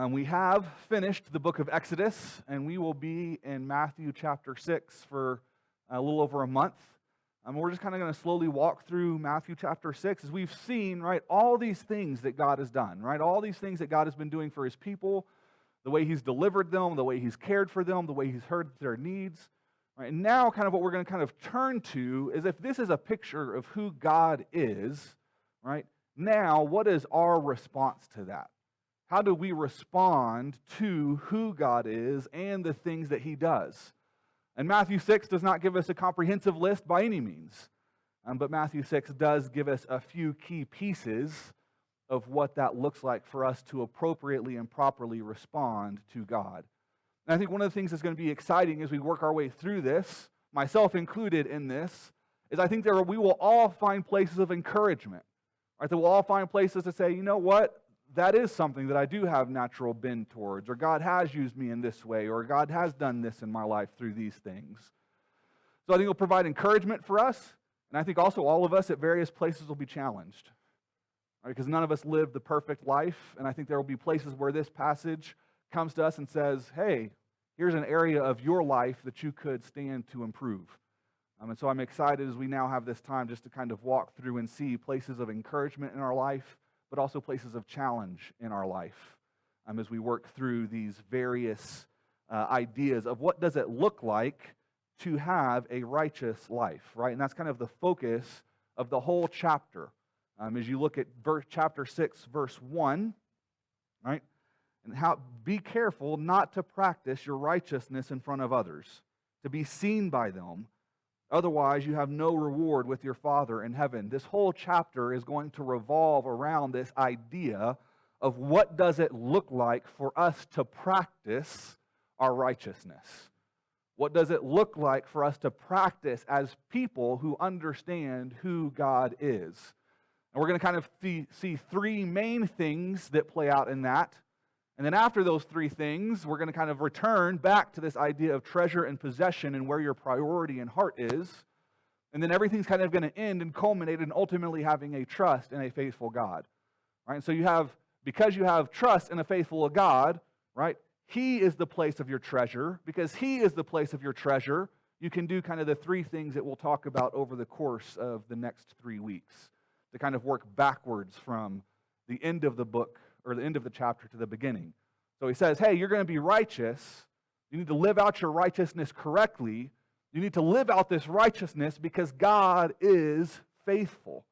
We have finished the book of Exodus, and we will be in Matthew chapter 6 for a little over a month. We're just kind of going to slowly walk through Matthew chapter 6 as we've seen, right, all these things that God has done, right? All these things that God has been doing for his people, the way he's delivered them, the way he's cared for them, the way he's heard their needs. Right? And now kind of what we're going to kind of turn to is if this is a picture of who God is, right? Now, what is our response to that? How do we respond to who God is and the things that he does? And Matthew 6 does not give us a comprehensive list by any means, but Matthew 6 does give us a few key pieces of what that looks like for us to appropriately and properly respond to God. And I think one of the things that's going to be exciting as we work our way through this, myself included in this, is I think we will all find places of encouragement. Right? That we'll all find places to say, you know what? That is something that I do have natural bend towards, or God has used me in this way, or God has done this in my life through these things. So I think it'll provide encouragement for us, and I think also all of us at various places will be challenged. Right? Because none of us live the perfect life, and I think there will be places where this passage comes to us and says, hey, here's an area of your life that you could stand to improve. And so I'm excited as we now have this time just to kind of walk through and see places of encouragement in our life, but also places of challenge in our life as we work through these various ideas of what does it look like to have a righteous life, right? And that's kind of the focus of the whole chapter. As you look at chapter 6, verse 1, right? And be careful not to practice your righteousness in front of others, to be seen by them. Otherwise, you have no reward with your Father in heaven. This whole chapter is going to revolve around this idea of what does it look like for us to practice our righteousness. What does it look like for us to practice as people who understand who God is? And we're going to kind of see three main things that play out in that. And then after those three things, we're going to kind of return back to this idea of treasure and possession and where your priority and heart is. And then everything's kind of going to end and culminate in ultimately having a trust in a faithful God. Right? And so because you have trust in a faithful God, right? He is the place of your treasure. Because he is the place of your treasure, you can do kind of the three things that we'll talk about over the course of the next 3 weeks to kind of work backwards from the end of the book or the end of the chapter to the beginning. So he says, hey, you're going to be righteous. You need to live out your righteousness correctly. You need to live out this righteousness because God is faithful.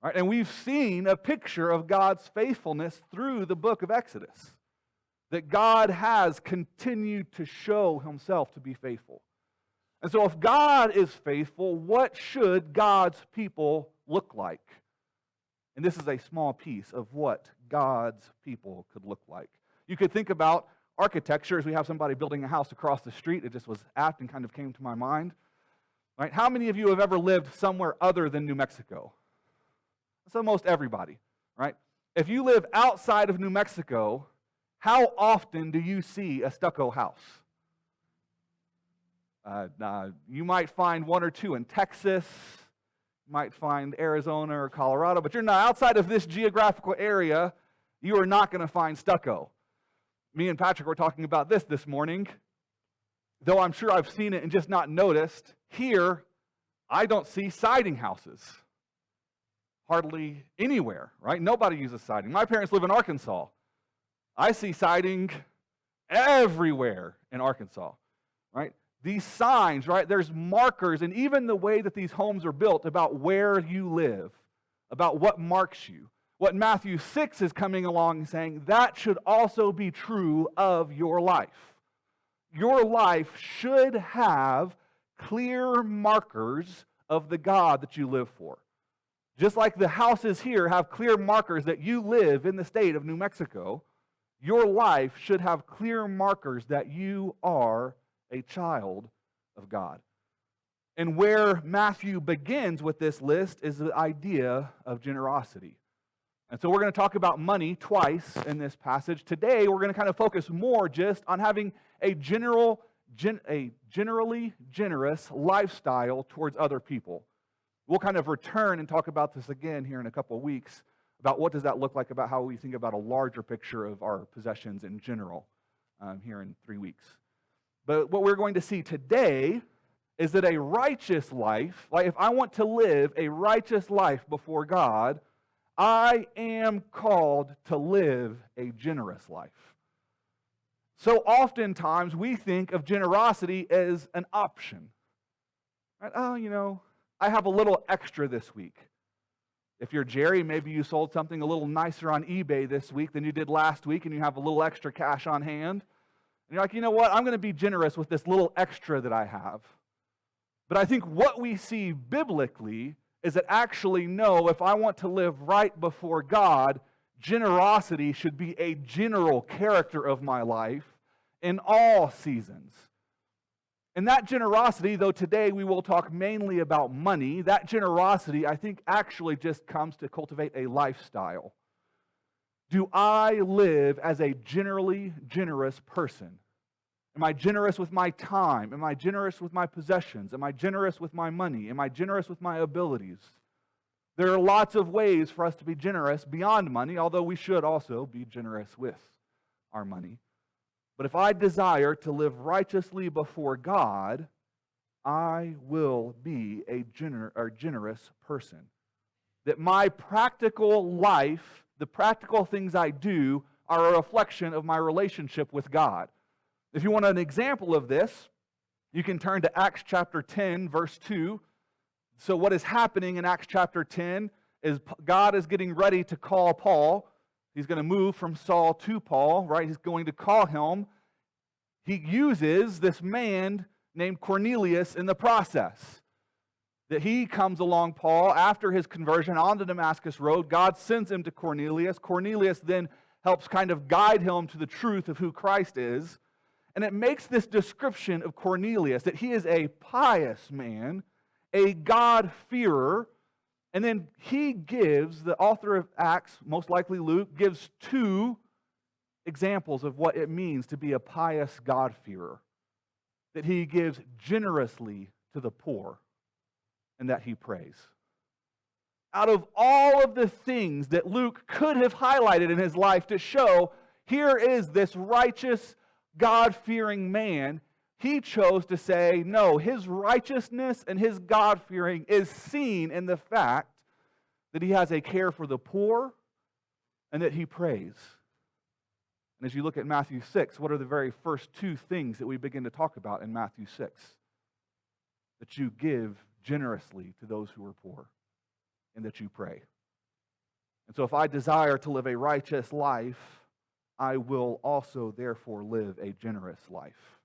Right? And we've seen a picture of God's faithfulness through the book of Exodus. That God has continued to show himself to be faithful. And so if God is faithful, what should God's people look like? And this is a small piece of what God's people could look like. You could think about architecture as we have somebody building a house across the street. It just was apt and kind of came to my mind. Right? How many of you have ever lived somewhere other than New Mexico? That's almost everybody, right? If you live outside of New Mexico, how often do you see a stucco house? You might find one or two in Texas. Might find Arizona or Colorado, but you're not outside of this geographical area, you are not going to find stucco. Me and Patrick were talking about this morning. Though I'm sure I've seen it and just not noticed, here I don't see siding houses. Hardly anywhere, right? Nobody uses siding. My parents live in Arkansas. I see siding everywhere in Arkansas, right? These signs, right, there's markers, and even the way that these homes are built about where you live, about what marks you. What Matthew 6 is coming along and saying, that should also be true of your life. Your life should have clear markers of the God that you live for. Just like the houses here have clear markers that you live in the state of New Mexico, your life should have clear markers that you are a child of God. And where Matthew begins with this list is the idea of generosity. And so we're going to talk about money twice in this passage. Today we're going to kind of focus more just on having a generally generous lifestyle towards other people. We'll kind of return and talk about this again here in a couple of weeks about what does that look like, about how we think about a larger picture of our possessions in general here in 3 weeks. But what we're going to see today is that a righteous life, like if I want to live a righteous life before God, I am called to live a generous life. So oftentimes we think of generosity as an option. Right? Oh, I have a little extra this week. If you're Jerry, maybe you sold something a little nicer on eBay this week than you did last week, and you have a little extra cash on hand. And you're like, you know what? I'm going to be generous with this little extra that I have. But I think what we see biblically is that actually, no, if I want to live right before God, generosity should be a general character of my life in all seasons. And that generosity, though today we will talk mainly about money, that generosity, I think, actually just comes to cultivate a lifestyle. Do I live as a generally generous person? Am I generous with my time? Am I generous with my possessions? Am I generous with my money? Am I generous with my abilities? There are lots of ways for us to be generous beyond money, although we should also be generous with our money. But if I desire to live righteously before God, I will be a generous person. That my practical life, the practical things I do, are a reflection of my relationship with God. If you want an example of this, you can turn to Acts chapter 10, verse 2. So what is happening in Acts chapter 10 is God is getting ready to call Paul. He's going to move from Saul to Paul, right? He's going to call him. He uses this man named Cornelius in the process. That he comes along Paul after his conversion on the Damascus road. God sends him to Cornelius. Cornelius then helps kind of guide him to the truth of who Christ is. And it makes this description of Cornelius, that he is a pious man, a God-fearer, and then he gives, the author of Acts, most likely Luke, gives two examples of what it means to be a pious God-fearer. That he gives generously to the poor, and that he prays. Out of all of the things that Luke could have highlighted in his life to show, here is this righteous, God-fearing man, he chose to say, no, his righteousness and his God-fearing is seen in the fact that he has a care for the poor and that he prays. And as you look at Matthew 6, what are the very first two things that we begin to talk about in Matthew 6? That you give generously to those who are poor and that you pray. And so if I desire to live a righteous life, I will also therefore live a generous life.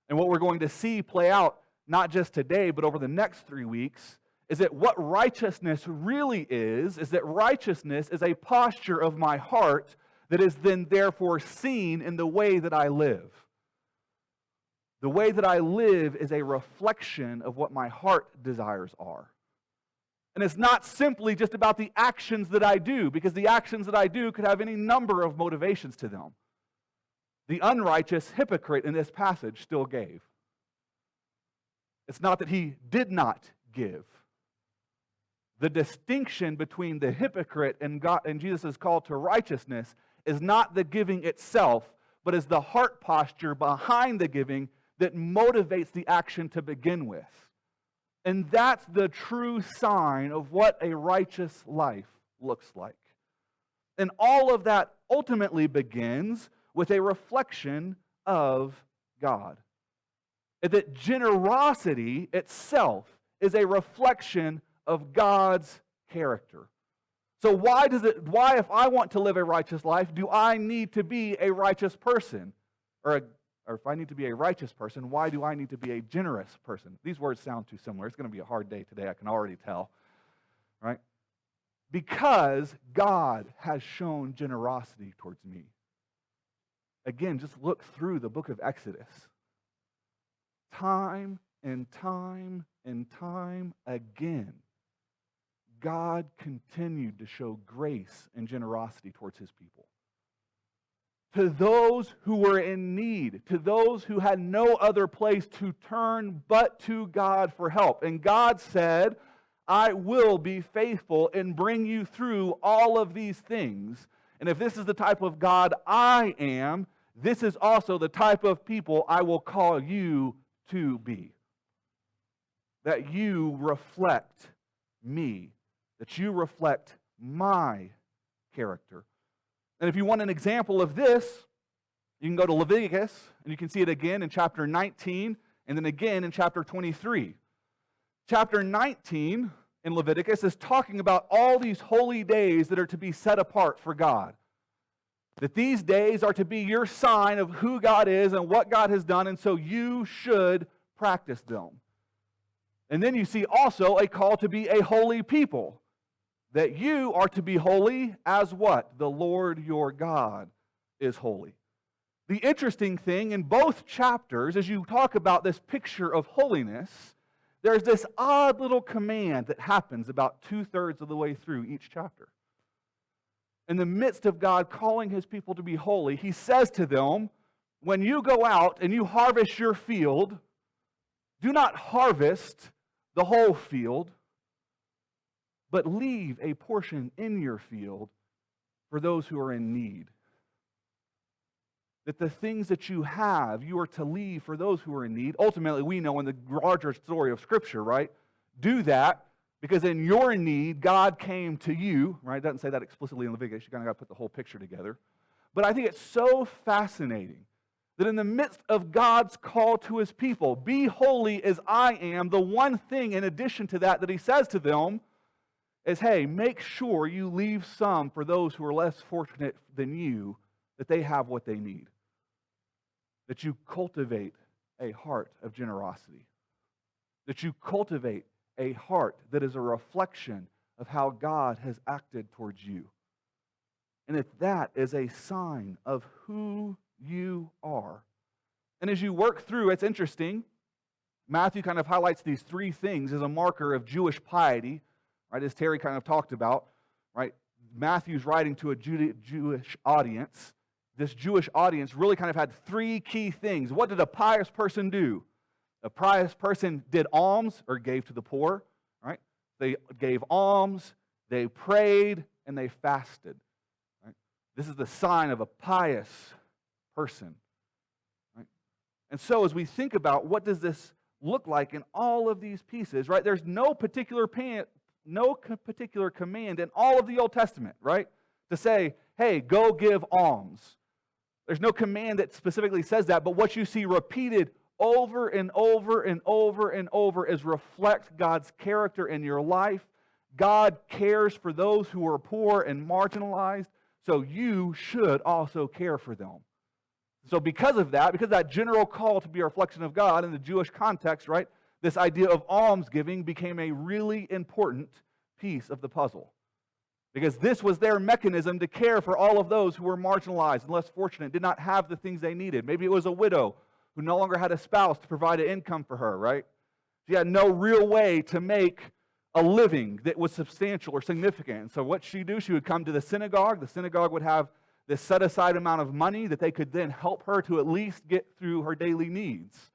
And what we're going to see play out, not just today, but over the next 3 weeks, is that what righteousness really is that righteousness is a posture of my heart that is then therefore seen in the way that I live. The way that I live is a reflection of what my heart desires are. And it's not simply just about the actions that I do, because the actions that I do could have any number of motivations to them. The unrighteous hypocrite in this passage still gave. It's not that he did not give. The distinction between the hypocrite and God and Jesus' call to righteousness is not the giving itself, but is the heart posture behind the giving that motivates the action to begin with. And that's the true sign of what a righteous life looks like. And all of that ultimately begins with a reflection of God. And that generosity itself is a reflection of God's character. So why if I want to live a righteous life, do I need to be a righteous person? Or if I need to be a righteous person, why do I need to be a generous person? These words sound too similar. It's going to be a hard day today, I can already tell. Right? Because God has shown generosity towards me. Again, just look through the book of Exodus. Time and time and time again, God continued to show grace and generosity towards his people. To those who were in need, to those who had no other place to turn but to God for help. And God said, I will be faithful and bring you through all of these things. And if this is the type of God I am, this is also the type of people I will call you to be. That you reflect me, that you reflect my character. And if you want an example of this, you can go to Leviticus, and you can see it again in chapter 19, and then again in chapter 23. Chapter 19 in Leviticus is talking about all these holy days that are to be set apart for God. That these days are to be your sign of who God is and what God has done, and so you should practice them. And then you see also a call to be a holy people. That you are to be holy as what? The Lord your God is holy. The interesting thing in both chapters, as you talk about this picture of holiness, there's this odd little command that happens about 2/3 of the way through each chapter. In the midst of God calling his people to be holy, he says to them, when you go out and you harvest your field, do not harvest the whole field, but leave a portion in your field for those who are in need. That the things that you have, you are to leave for those who are in need. Ultimately, we know in the larger story of Scripture, right? Do that because in your need, God came to you, right? It doesn't say that explicitly in Leviticus. You kind of got to put the whole picture together. But I think it's so fascinating that in the midst of God's call to his people, be holy as I am, the one thing in addition to that he says to them is, hey, make sure you leave some for those who are less fortunate than you, that they have what they need. That you cultivate a heart of generosity. That you cultivate a heart that is a reflection of how God has acted towards you. And if that is a sign of who you are. And as you work through, it's interesting. Matthew kind of highlights these three things as a marker of Jewish piety, right? As Terry kind of talked about, right? Matthew's writing to a Jewish audience. This Jewish audience really kind of had three key things. What did a pious person do? A pious person did alms or gave to the poor, right? They gave alms, they prayed, and they fasted. Right? This is the sign of a pious person. Right? And so as we think about what does this look like in all of these pieces, right? There's no particular command in all of the Old Testament, right? To say, hey, go give alms. There's no command that specifically says that, but what you see repeated over and over and over and over is reflect God's character in your life. God cares for those who are poor and marginalized, so you should also care for them. So because of that general call to be a reflection of God in the Jewish context, right, this idea of almsgiving became a really important piece of the puzzle. Because this was their mechanism to care for all of those who were marginalized and less fortunate, did not have the things they needed. Maybe it was a widow who no longer had a spouse to provide an income for her, right? She had no real way to make a living that was substantial or significant. And so what she'd do, she would come to the synagogue. The synagogue would have this set-aside amount of money that they could then help her to at least get through her daily needs.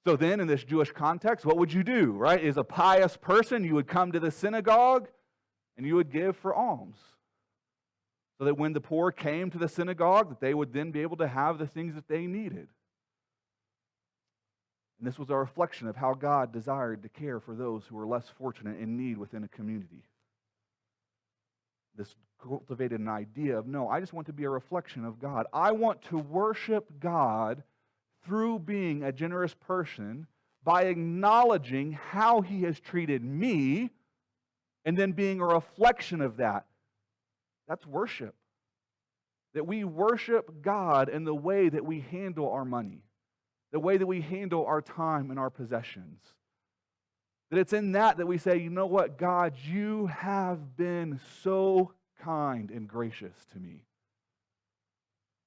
So then, in this Jewish context, what would you do, right? As a pious person, you would come to the synagogue and you would give for alms. So that when the poor came to the synagogue, that they would then be able to have the things that they needed. And this was a reflection of how God desired to care for those who were less fortunate in need within a community. This cultivated an idea of, no, I just want to be a reflection of God. I want to worship God through being a generous person by acknowledging how he has treated me and then being a reflection of that. That's worship. That we worship God in the way that we handle our money, the way that we handle our time and our possessions. That it's in that we say, you know what, God, you have been so kind and gracious to me.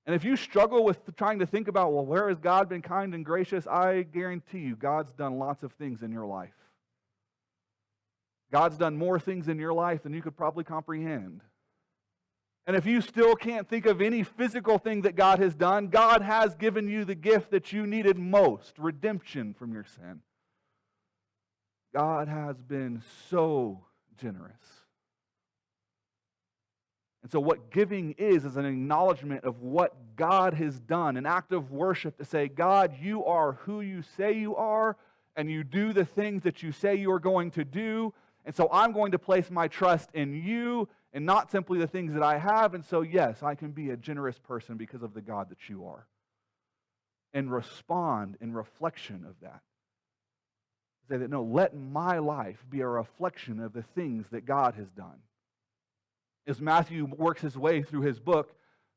And if you struggle with trying to think about, well, where has God been kind and gracious? I guarantee you, God's done lots of things in your life. God's done more things in your life than you could probably comprehend. And if you still can't think of any physical thing that God has done, God has given you the gift that you needed most, redemption from your sin. God has been so generous. And so what giving is an acknowledgement of what God has done, an act of worship to say, God, you are who you say you are, and you do the things that you say you are going to do, and so I'm going to place my trust in you and not simply the things that I have, and so yes, I can be a generous person because of the God that you are. And respond in reflection of that. Say that, no, let my life be a reflection of the things that God has done. As Matthew works his way through his book,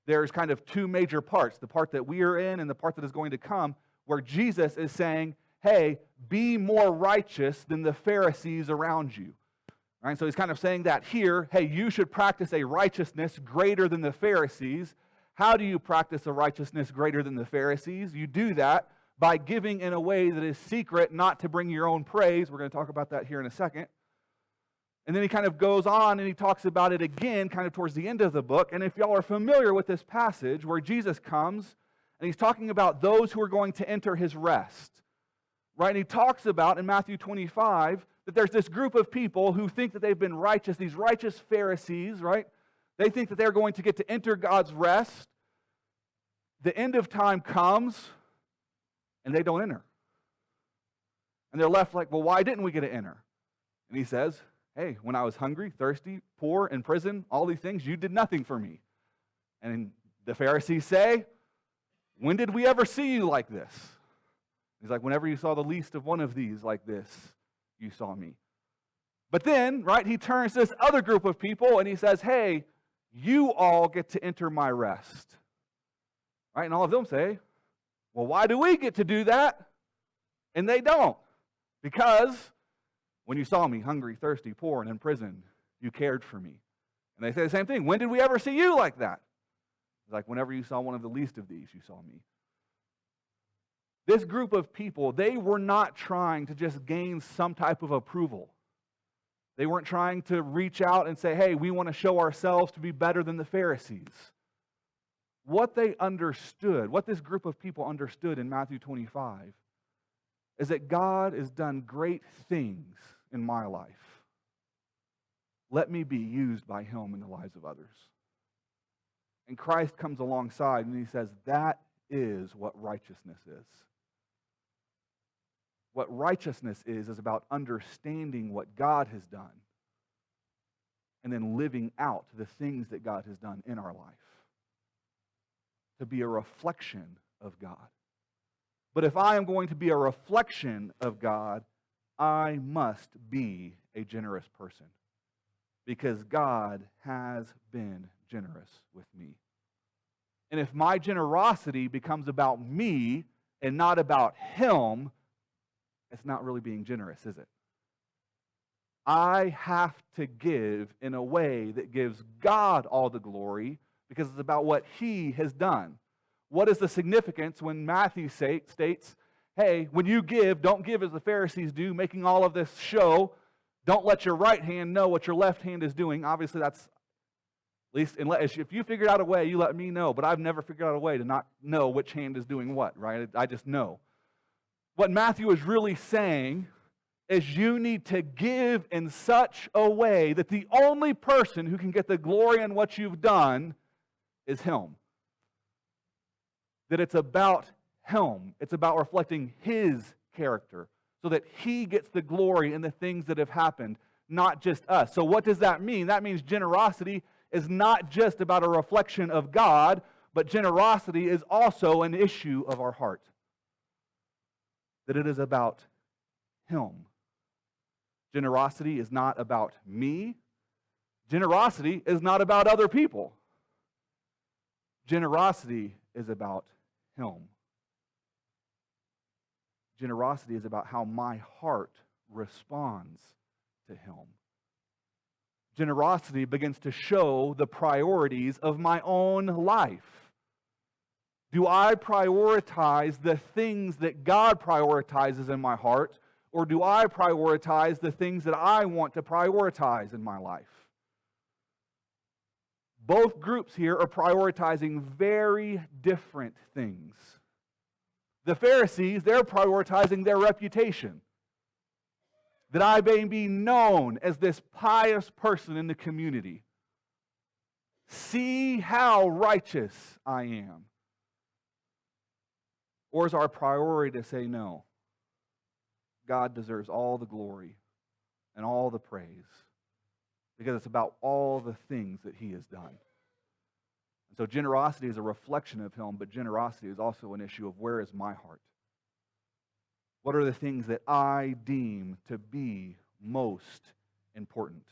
there's kind of two major parts, the part that we are in and the part that is going to come, where Jesus is saying, hey, be more righteous than the Pharisees around you. Right? So he's kind of saying that here, hey, you should practice a righteousness greater than the Pharisees. How do you practice a righteousness greater than the Pharisees? You do that by giving in a way that is secret, not to bring your own praise. We're going to talk about that here in a second. And then he kind of goes on and he talks about it again kind of towards the end of the book. And if y'all are familiar with this passage where Jesus comes and he's talking about those who are going to enter his rest, right? And he talks about in Matthew 25 that there's this group of people who think that they've been righteous, these righteous Pharisees, right? They think that they're going to get to enter God's rest. The end of time comes and they don't enter. And they're left like, well, why didn't we get to enter? And he says, hey, when I was hungry, thirsty, poor, in prison, all these things, you did nothing for me. And the Pharisees say, when did we ever see you like this? He's like, whenever you saw the least of one of these like this, you saw me. But then, right, he turns to this other group of people and he says, hey, you all get to enter my rest. Right, and all of them say, well, why do we get to do that? And they don't. Because when you saw me hungry, thirsty, poor, and in prison, you cared for me. And they say the same thing. When did we ever see you like that? It's like, whenever you saw one of the least of these, you saw me. This group of people, they were not trying to just gain some type of approval. They weren't trying to reach out and say, hey, we want to show ourselves to be better than the Pharisees. What they understood, what this group of people understood in Matthew 25, is that God has done great things in my life. Let me be used by him in the lives of others. And Christ comes alongside and he says, that is what righteousness is. What righteousness is about understanding what God has done and then living out the things that God has done in our life. To be a reflection of God. But if I am going to be a reflection of God, I must be a generous person because God has been generous with me. And if my generosity becomes about me and not about him, it's not really being generous, is it? I have to give in a way that gives God all the glory because it's about what he has done. What is the significance when Matthew states, hey, when you give, don't give as the Pharisees do, making all of this show. Don't let your right hand know what your left hand is doing. Obviously, that's, at least if you figured out a way, you let me know. But I've never figured out a way to not know which hand is doing what, right? I just know. What Matthew is really saying is you need to give in such a way that the only person who can get the glory in what you've done is him. That it's about him. It's about reflecting his character so that he gets the glory in the things that have happened, not just us. So what does that mean? That means generosity is not just about a reflection of God, but generosity is also an issue of our heart. That it is about him. Generosity is not about me. Generosity is not about other people. Generosity is about him. Generosity is about how my heart responds to him. Generosity begins to show the priorities of my own life. Do I prioritize the things that God prioritizes in my heart, or do I prioritize the things that I want to prioritize in my life? Both groups here are prioritizing very different things. The Pharisees, they're prioritizing their reputation. that I may be known as this pious person in the community. See how righteous I am. Or is our priority to say no? God deserves all the glory and all the praise because it's about all the things that he has done. And so generosity is a reflection of him, but generosity is also an issue of where is my heart? What are the things that I deem to be most important?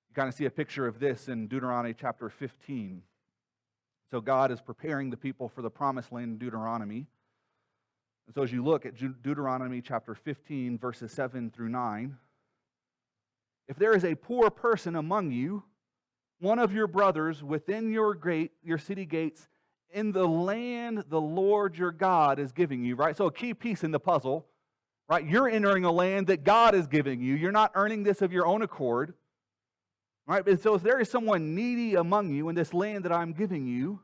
You kind of see a picture of this in Deuteronomy chapter 15. So God is preparing the people for the promised land in Deuteronomy. And so as you look at Deuteronomy chapter 15, verses 7 through 9, if there is a poor person among you, one of your brothers within your city gates, in the land the Lord your God is giving you, right? So a key piece in the puzzle, right? You're entering a land that God is giving you. You're not earning this of your own accord, right? And so if there is someone needy among you in this land that I'm giving you,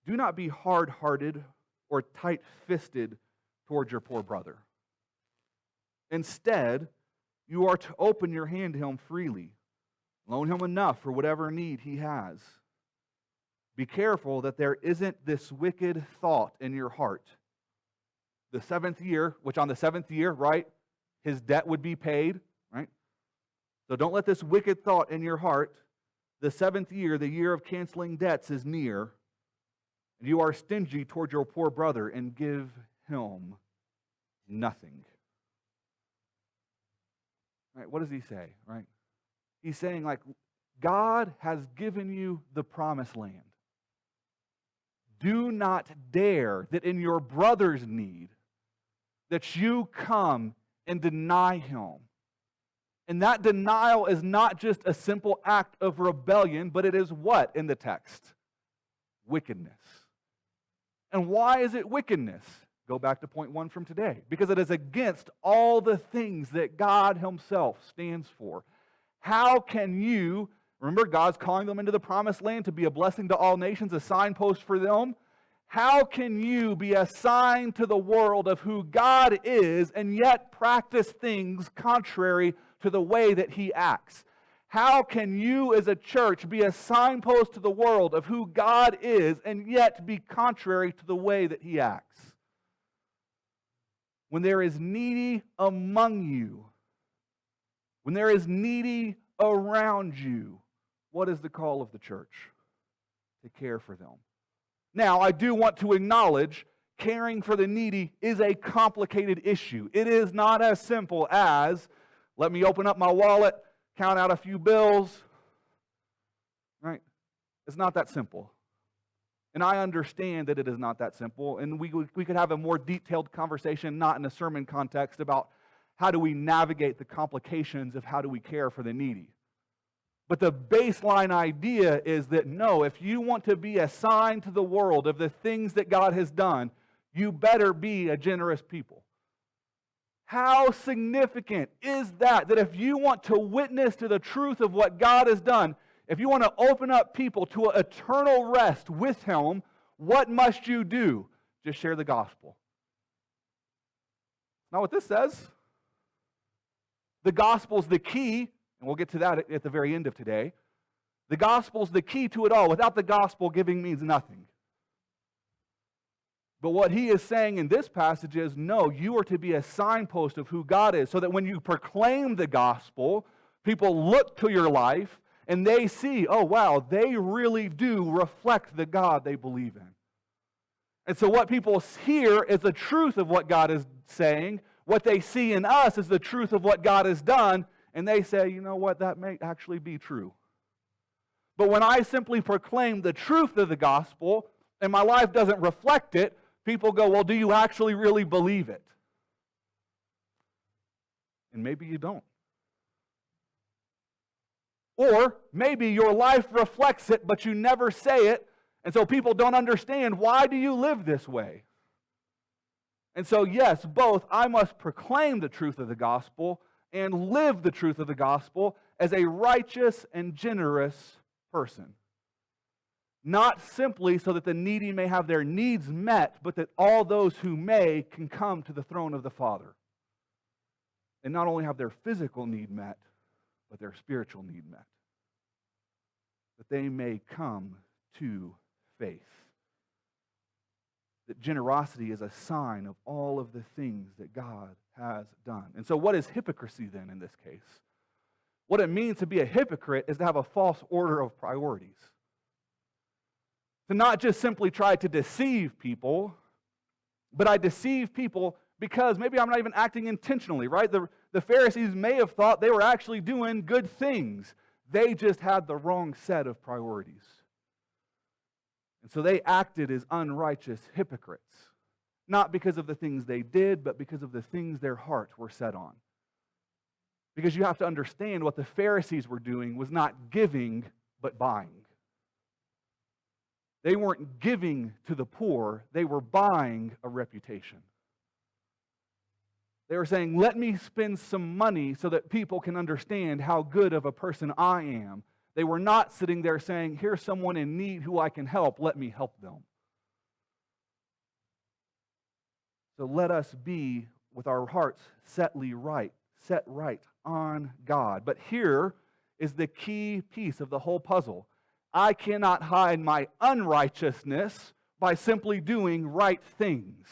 do not be hard-hearted or tight-fisted towards your poor brother. Instead, you are to open your hand to him freely. Loan him enough for whatever need he has. Be careful that there isn't this wicked thought in your heart. The seventh year, which on the seventh year, right, his debt would be paid, right? So don't let this wicked thought in your heart. The seventh year, the year of canceling debts, is near. And you are stingy toward your poor brother and give him nothing. Right? What does he say, right? He's saying, like, God has given you the promised land. Do not dare that in your brother's need that you come and deny him. And that denial is not just a simple act of rebellion, but it is what in the text? Wickedness. And why is it wickedness? Go back to point 1 from today. Because it is against all the things that God himself stands for. How can you, remember God's calling them into the promised land to be a blessing to all nations, a signpost for them? How can you be a sign to the world of who God is and yet practice things contrary to the way that he acts? How can you as a church be a signpost to the world of who God is and yet be contrary to the way that he acts? When there is needy among you, when there is needy around you, what is the call of the church? To care for them. Now, I do want to acknowledge caring for the needy is a complicated issue. It is not as simple as, let me open up my wallet, count out a few bills, right? It's not that simple. And I understand that it is not that simple. And we could have a more detailed conversation, not in a sermon context, about how do we navigate the complications of how do we care for the needy. But the baseline idea is that no, if you want to be a sign to the world of the things that God has done, you better be a generous people. How significant is that if you want to witness to the truth of what God has done, if you want to open up people to an eternal rest with him, what must you do? Just share the gospel. Not what this says. The gospel's the key, and we'll get to that at the very end of today. The gospel's the key to it all. Without the gospel, giving means nothing. But what he is saying in this passage is, no, you are to be a signpost of who God is, so that when you proclaim the gospel, people look to your life and they see, oh wow, they really do reflect the God they believe in. And so what people hear is the truth of what God is saying. What they see in us is the truth of what God has done, and they say, you know what, that may actually be true. But when I simply proclaim the truth of the gospel, and my life doesn't reflect it, people go, well, do you actually really believe it? And maybe you don't. Or maybe your life reflects it, but you never say it, and so people don't understand, why do you live this way? And so, yes, both, I must proclaim the truth of the gospel and live the truth of the gospel as a righteous and generous person. Not simply so that the needy may have their needs met, but that all those who may can come to the throne of the Father. and not only have their physical need met, but their spiritual need met. That they may come to faith. That generosity is a sign of all of the things that God has done. And so what is hypocrisy then in this case? What it means to be a hypocrite is to have a false order of priorities. To not just simply try to deceive people, but I deceive people because maybe I'm not even acting intentionally, right? The Pharisees may have thought they were actually doing good things. They just had the wrong set of priorities. And so they acted as unrighteous hypocrites, not because of the things they did, but because of the things their hearts were set on. Because you have to understand what the Pharisees were doing was not giving, but buying. They weren't giving to the poor, they were buying a reputation. They were saying, let me spend some money so that people can understand how good of a person I am. They were not sitting there saying, here's someone in need who I can help, let me help them. So let us be with our hearts set right on God. But here is the key piece of the whole puzzle. I cannot hide my unrighteousness by simply doing right things.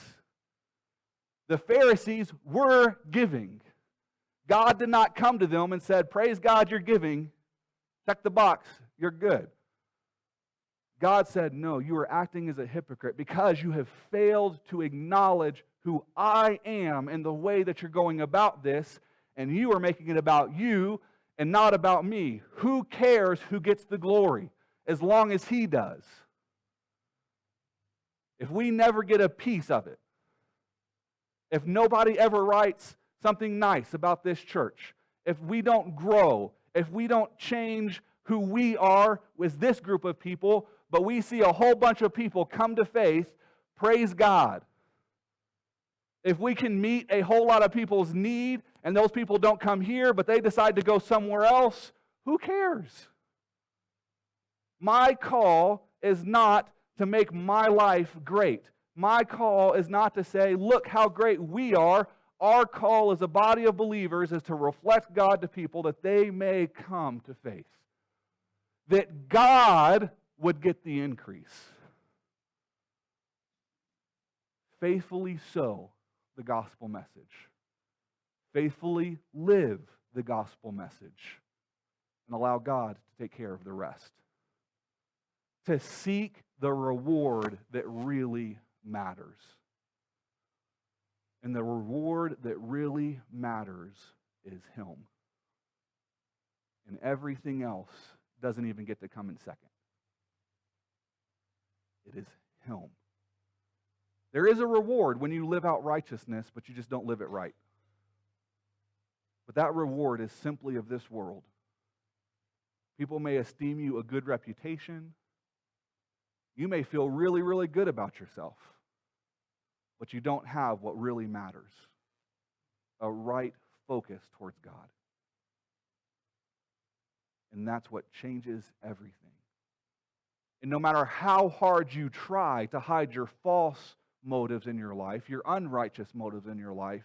The Pharisees were giving. God did not come to them and said, praise God, you're giving. Check the box, you're good. God said, no, you are acting as a hypocrite because you have failed to acknowledge who I am and the way that you're going about this, and you are making it about you and not about me. Who cares who gets the glory as long as He does? If we never get a piece of it, if nobody ever writes something nice about this church, if we don't grow, if we don't change who we are with this group of people, but we see a whole bunch of people come to faith, praise God. If we can meet a whole lot of people's need and those people don't come here, but they decide to go somewhere else, who cares? My call is not to make my life great. My call is not to say, look how great we are. Our call as a body of believers is to reflect God to people that they may come to faith. That God would get the increase. Faithfully sow the gospel message. Faithfully live the gospel message. And allow God to take care of the rest. To seek the reward that really matters. And the reward that really matters is Him. And everything else doesn't even get to come in second. It is Him. There is a reward when you live out righteousness, but you just don't live it right. But that reward is simply of this world. People may esteem you a good reputation. You may feel really, really good about yourself. But you don't have what really matters. A right focus towards God. And that's what changes everything. And no matter how hard you try to hide your false motives in your life, your unrighteous motives in your life,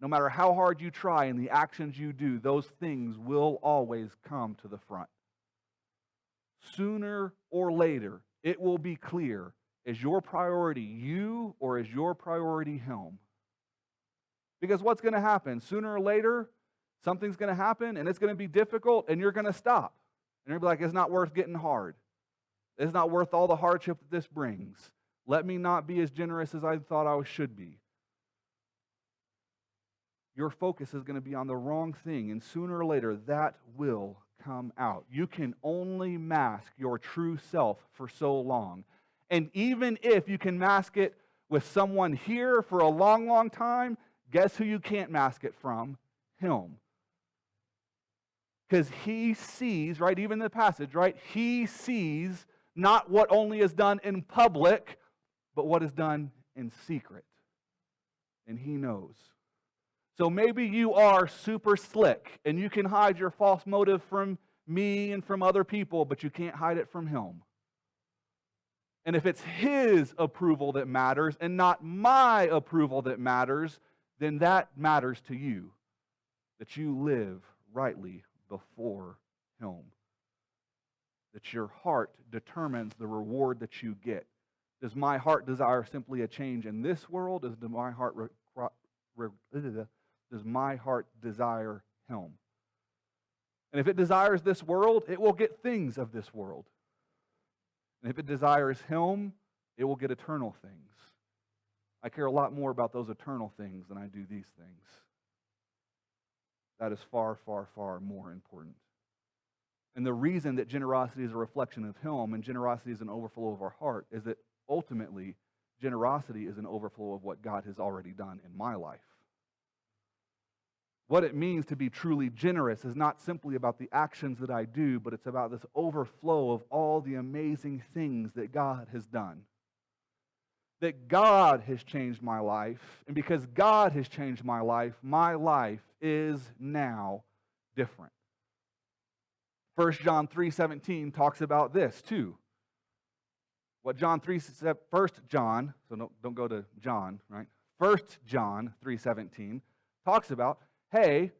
no matter how hard you try in the actions you do, those things will always come to the front. Sooner or later, it will be clear, is your priority you or is your priority Him? Because what's going to happen? Sooner or later, something's going to happen and it's going to be difficult and you're going to stop. And you're going to be like, it's not worth getting hard. It's not worth all the hardship that this brings. Let me not be as generous as I thought I should be. Your focus is going to be on the wrong thing, and sooner or later that will come out. You can only mask your true self for so long. And even if you can mask it with someone here for a long, long time, guess who you can't mask it from? Him. Because He sees, right, even in the passage, right, He sees not what only is done in public, but what is done in secret. And He knows. So maybe you are super slick, and you can hide your false motive from me and from other people, but you can't hide it from Him. And if it's His approval that matters and not my approval that matters, then that matters to you. that you live rightly before Him. That your heart determines the reward that you get. Does my heart desire simply a change in this world? Does my heart desire Him? And if it desires this world, it will get things of this world. And if it desires Him, it will get eternal things. I care a lot more about those eternal things than I do these things. That is far, far, far more important. And the reason that generosity is a reflection of Him and generosity is an overflow of our heart is that ultimately, generosity is an overflow of what God has already done in my life. What it means to be truly generous is not simply about the actions that I do, but it's about this overflow of all the amazing things that God has done. That God has changed my life, and because God has changed my life is now different. 1 John 3:17 talks about this too. What John 1 John, so don't go to John, right? 1 John 3:17 talks about, hey,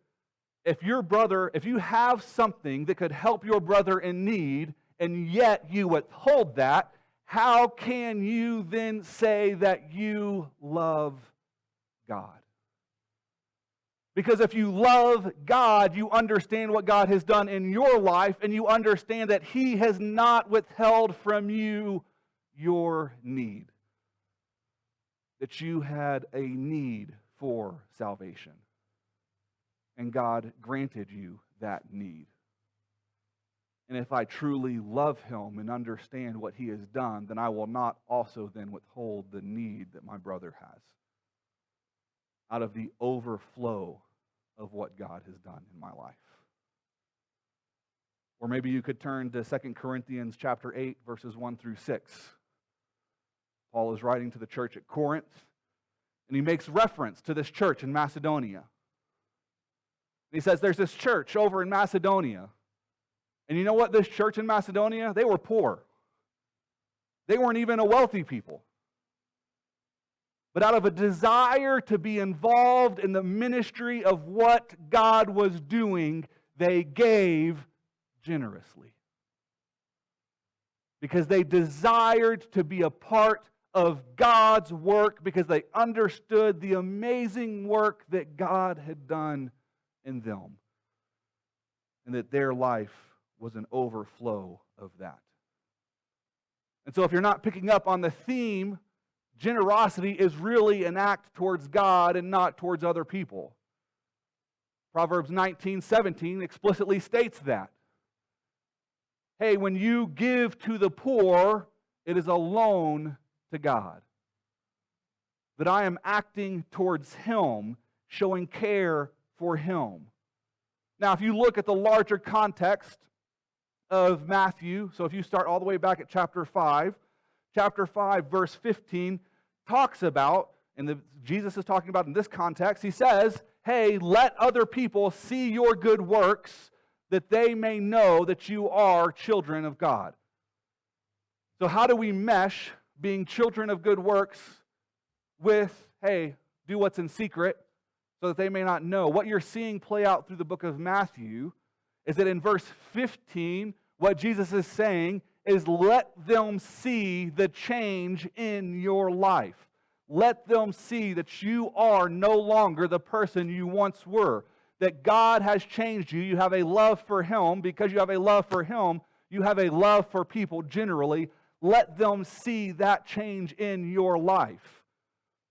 if you have something that could help your brother in need, and yet you withhold that, how can you then say that you love God? Because if you love God, you understand what God has done in your life, and you understand that He has not withheld from you your need. That you had a need for salvation. And God granted you that need. And if I truly love Him and understand what He has done, then I will not also then withhold the need that my brother has. Out of the overflow of what God has done in my life. Or maybe you could turn to 2 Corinthians chapter 8, verses 1 through 6. Paul is writing to the church at Corinth, and he makes reference to this church in Macedonia. He says, there's this church over in Macedonia. And you know what? This church in Macedonia, they were poor. They weren't even a wealthy people. But out of a desire to be involved in the ministry of what God was doing, they gave generously. Because they desired to be a part of God's work, because they understood the amazing work that God had done in them. And that their life was an overflow of that. And so if you're not picking up on the theme, generosity is really an act towards God and not towards other people. Proverbs 19:17 explicitly states that. Hey, when you give to the poor, it is a loan to God. That I am acting towards Him, showing care for Him. Now, if you look at the larger context of Matthew, so if you start all the way back at chapter 5, verse 15 talks about, and Jesus is talking about in this context, He says, hey, let other people see your good works, that they may know that you are children of God. So how do we mesh being children of good works with, hey, do what's in secret, so that they may not know? What you're seeing play out through the book of Matthew is that in verse 15, what Jesus is saying is let them see the change in your life. Let them see that you are no longer the person you once were. That God has changed you. You have a love for Him. Because you have a love for Him, you have a love for people generally. Let them see that change in your life.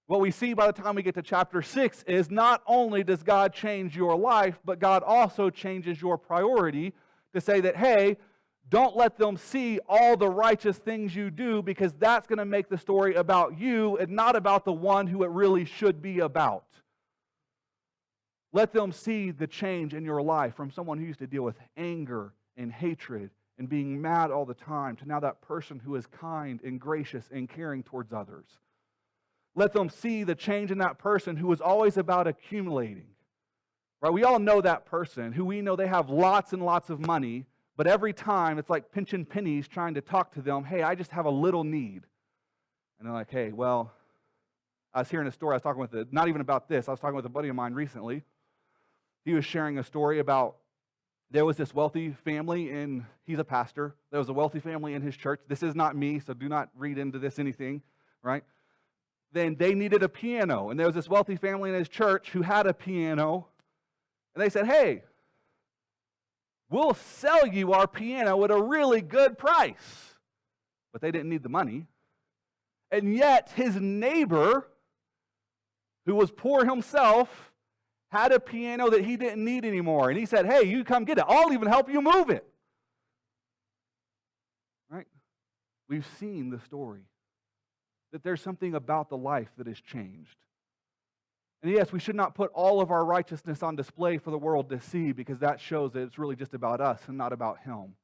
What we see by the time we get to chapter 6 is not only does God change your life, but God also changes your priority to say that, hey, don't let them see all the righteous things you do, because that's going to make the story about you and not about the one who it really should be about. Let them see the change in your life from someone who used to deal with anger and hatred and being mad all the time to now that person who is kind and gracious and caring towards others. Let them see the change in that person who was always about accumulating. Right? We all know that person who we know they have lots and lots of money, but every time it's like pinching pennies trying to talk to them, hey, I just have a little need. And they're like, hey, well, I was hearing a story, I was talking with, not even about this, I was talking with a buddy of mine recently, He was sharing a story about there was this wealthy family, and he's a pastor. There was a wealthy family in his church. This is not me, so do not read into this anything, right? Then they needed a piano, and there was this wealthy family in his church who had a piano, and they said, hey, we'll sell you our piano at a really good price. But they didn't need the money. And yet his neighbor, who was poor himself, had a piano that he didn't need anymore. And he said, hey, you come get it. I'll even help you move it. Right? We've seen the story that there's something about the life that has changed. And yes, we should not put all of our righteousness on display for the world to see, because that shows that it's really just about us and not about him.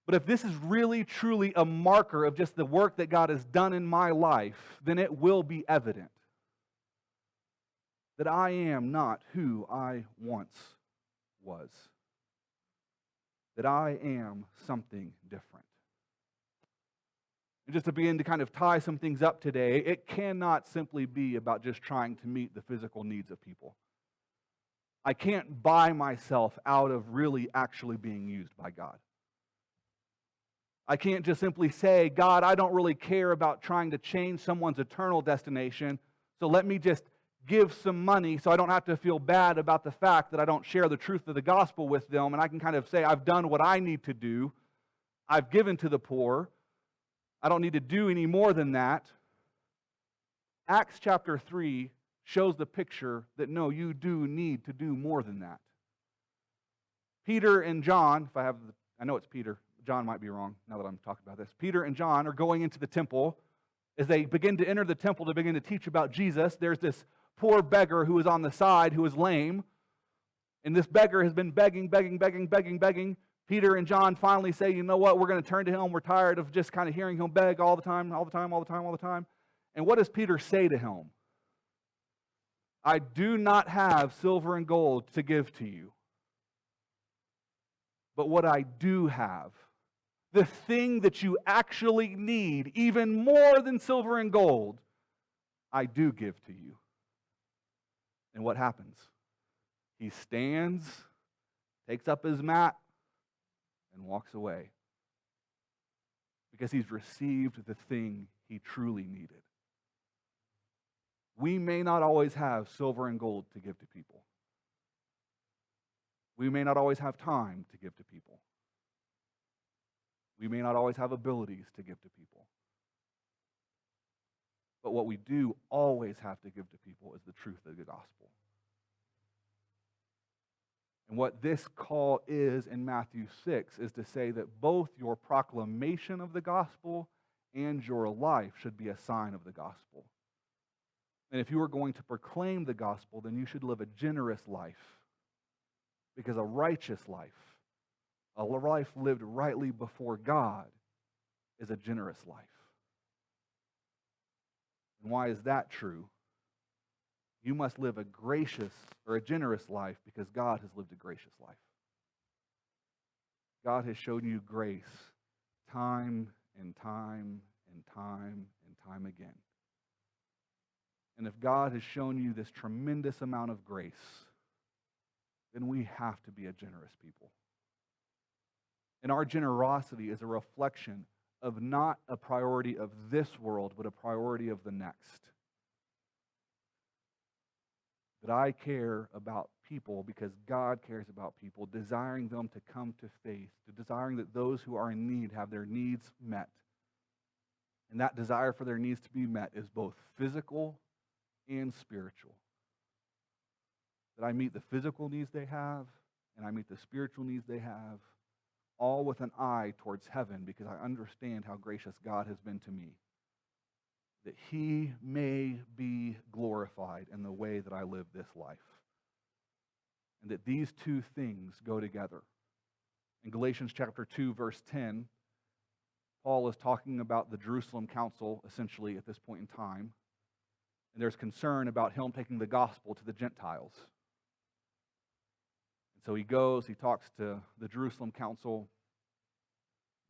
But if this is really, truly a marker of just the work that God has done in my life, then it will be evident that I am not who I once was. That I am something different. And just to begin to kind of tie some things up today, it cannot simply be about just trying to meet the physical needs of people. I can't buy myself out of really actually being used by God. I can't just simply say, God, I don't really care about trying to change someone's eternal destination, so let me just give some money so I don't have to feel bad about the fact that I don't share the truth of the gospel with them, and I can kind of say, I've done what I need to do. I've given to the poor. I don't need to do any more than that. Acts chapter 3 shows the picture that no, you do need to do more than that. Peter and John, I know it's Peter, John might be wrong now that I'm talking about this. Peter and John are going into the temple. As they begin to enter the temple to begin to teach about Jesus, there's this poor beggar who is on the side who is lame. And this beggar has been begging. Peter and John finally say, you know what, we're going to turn to him. We're tired of just kind of hearing him beg all the time. And what does Peter say to him? I do not have silver and gold to give to you. But what I do have, the thing that you actually need, even more than silver and gold, I do give to you. And what happens? He stands, takes up his mat, and walks away. Because he's received the thing he truly needed. We may not always have silver and gold to give to people. We may not always have time to give to people. We may not always have abilities to give to people. But what we do always have to give to people is the truth of the gospel. And what this call is in Matthew 6 is to say that both your proclamation of the gospel and your life should be a sign of the gospel. And if you are going to proclaim the gospel, then you should live a generous life. Because a righteous life, a life lived rightly before God, is a generous life. And why is that true? You must live a gracious or a generous life because God has lived a gracious life. God has shown you grace time and time and time and time again. And if God has shown you this tremendous amount of grace, then we have to be a generous people. And our generosity is a reflection of not a priority of this world, but a priority of the next. That I care about people because God cares about people, desiring them to come to faith, desiring that those who are in need have their needs met. And that desire for their needs to be met is both physical and spiritual. That I meet the physical needs they have, and I meet the spiritual needs they have, all with an eye towards heaven, because I understand how gracious God has been to me. That he may be glorified in the way that I live this life. And that these two things go together. In Galatians chapter 2, verse 10, Paul is talking about the Jerusalem council, essentially, at this point in time. And there's concern about him taking the gospel to the Gentiles. And so he goes, he talks to the Jerusalem council.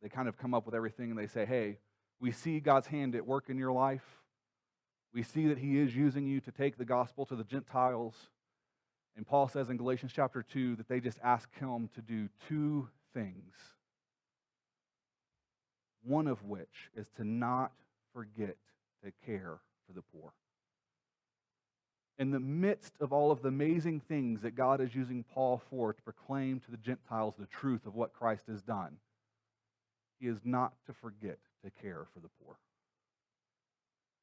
They kind of come up with everything, and they say, hey, we see God's hand at work in your life. We see that he is using you to take the gospel to the Gentiles. And Paul says in Galatians chapter 2 that they just ask him to do two things, one of which is to not forget to care for the poor. In the midst of all of the amazing things that God is using Paul for to proclaim to the Gentiles the truth of what Christ has done, he is not to forget to care for the poor.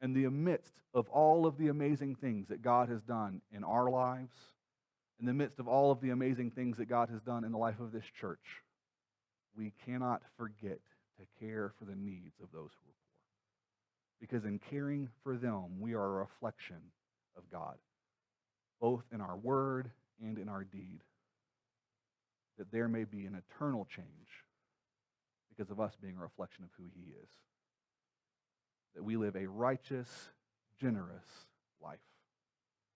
In the midst of all of the amazing things that God has done in our lives, in the midst of all of the amazing things that God has done in the life of this church, we cannot forget to care for the needs of those who are poor. Because in caring for them, we are a reflection of God, both in our word and in our deed, that there may be an eternal change because of us being a reflection of who he is. That we live a righteous, generous life.